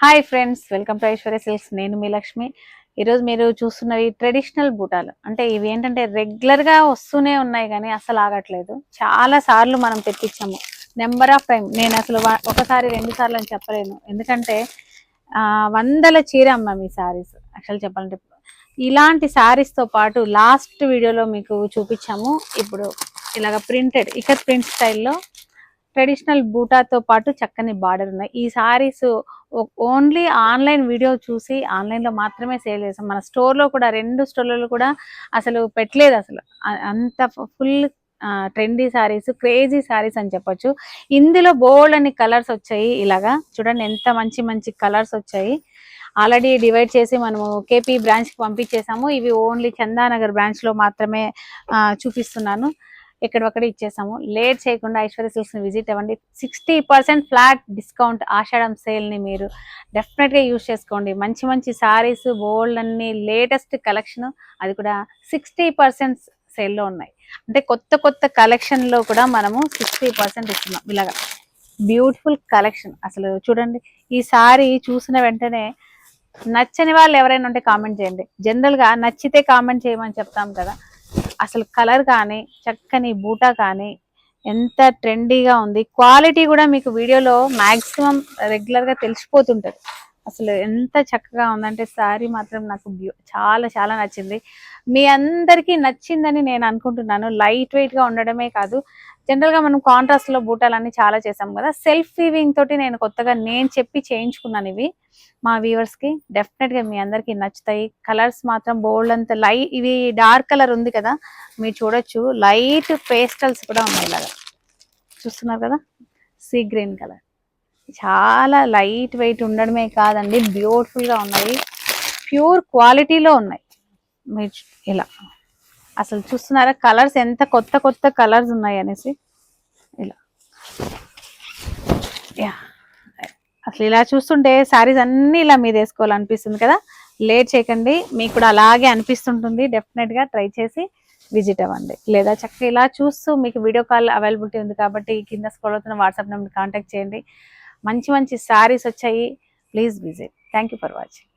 Hi friends, welcome to Aishwarya silks. నేను మీ లక్ష్మి. ఈరోజు మీరు చూస్తున్నవి ట్రెడిషనల్ బూటాలు. అంటే ఇవి ఏంటంటే రెగ్యులర్గా వస్తూనే ఉన్నాయి కానీ అసలు ఆగట్లేదు. చాలా సార్లు మనం తెప్పించాము, నెంబర్ ఆఫ్ టైం. నేను అసలు ఒకసారి 2 సార్లు అని చెప్పలేను, ఎందుకంటే వందల చీర అమ్మాం ఈ శారీస్. యాక్చువల్ చెప్పాలంటే ఇలాంటి శారీస్తో పాటు లాస్ట్ వీడియోలో మీకు చూపించాము. ఇప్పుడు ఇలాగ ప్రింటెడ్ ఇక్కత్ ప్రింట్ స్టైల్లో ట్రెడిషనల్ బూటాతో పాటు చక్కని బార్డర్ ఉన్నాయి. ఈ సారీస్ ఓన్లీ ఆన్లైన్ వీడియో చూసి ఆన్లైన్లో మాత్రమే సేల్ చేసాం. మన స్టోర్లో కూడా 2 స్టోర్లలో కూడా అసలు పెట్టలేదు. అసలు అంత full trendy saris, crazy saris అని చెప్పొచ్చు. ఇందులో బోల్డ్ అని కలర్స్ వచ్చాయి. ఇలాగా చూడండి, ఎంత మంచి మంచి కలర్స్ వచ్చాయి. ఆల్రెడీ డివైడ్ చేసి మనము కేపీ బ్రాంచ్కి పంపించేసాము. ఇవి ఓన్లీ చందానగర్ బ్రాంచ్లో మాత్రమే చూపిస్తున్నాను. ఎక్కడొక్కడ ఇచ్చేసాము. లేట్ చేయకుండా ఐశ్వర్య సిల్క్స్ని విజిట్ అవ్వండి. 60% ఫ్లాట్ డిస్కౌంట్ ఆషాఢం సేల్ని మీరు డెఫినెట్గా యూజ్ చేసుకోండి. మంచి మంచి సారీస్, బోల్డ్ అన్ని లేటెస్ట్ కలెక్షన్, అది కూడా 60% సేల్లో ఉన్నాయి. అంటే కొత్త కొత్త కలెక్షన్లో కూడా మనము 60% ఇస్తున్నాం. ఇలాగా బ్యూటిఫుల్ కలెక్షన్. అసలు చూడండి, ఈ సారీ చూసిన వెంటనే నచ్చని వాళ్ళు ఎవరైనా ఉంటే కామెంట్ చేయండి. జనరల్గా నచ్చితే కామెంట్ చేయమని చెప్తాం కదా. అసలు కలర్ కానీ, చక్కని బూటా కానీ ఎంత ట్రెండీగా ఉంది. క్వాలిటీ కూడా మీకు వీడియోలో మ్యాక్సిమం రెగ్యులర్గా తెలిసిపోతుంటుంది. అసలు ఎంత చక్కగా ఉందంటే శారీ మాత్రం నాకు చాలా చాలా నచ్చింది. మీ అందరికీ నచ్చిందని నేను అనుకుంటున్నాను. లైట్ వెయిట్గా ఉండడమే కాదు, జనరల్గా మనం కాంట్రాస్ట్లో బూటాలన్నీ చాలా చేసాం కదా. సెల్ఫ్ వీవింగ్ తోటి నేను కొత్తగా చెప్పి చేయించుకున్నాను. ఇవి మా వ్యూవర్స్కి డెఫినెట్గా మీ అందరికీ నచ్చుతాయి. కలర్స్ మాత్రం బోల్డ్ అంత ఇవి డార్క్ కలర్ ఉంది కదా, మీరు చూడొచ్చు. లైట్ పేస్టల్స్ కూడా ఉన్నాయి. ఇలాగా చూస్తున్నారు కదా, సీ గ్రీన్ కలర్. చాలా లైట్ వెయిట్ ఉండడమే కాదండి, బ్యూటిఫుల్గా ఉన్నాయి. ప్యూర్ క్వాలిటీలో ఉన్నాయి. మీరు ఇలా అసలు చూస్తున్నారా, కలర్స్ ఎంత కొత్త కొత్త కలర్స్ ఉన్నాయి అనేసి. ఇలా యా, అసలు ఇలా చూస్తుంటే శారీస్ అన్నీ ఇలా మీద వేసుకోవాలనిపిస్తుంది కదా. లేట్ చేయకండి, మీకు కూడా అలాగే అనిపిస్తుంటుంది. డెఫినెట్గా ట్రై చేసి విజిట్ అవ్వండి. లేదా చక్కగా ఇలా చూస్తూ మీకు వీడియో కాల్ అవైలబిలిటీ ఉంది కాబట్టి కింద స్క్రోల్ అవుతున్న వాట్సాప్ నెంబర్ కాంటాక్ట్ చేయండి. మంచి మంచి శారీస్ వచ్చాయి. Please visit. Thank you for watching.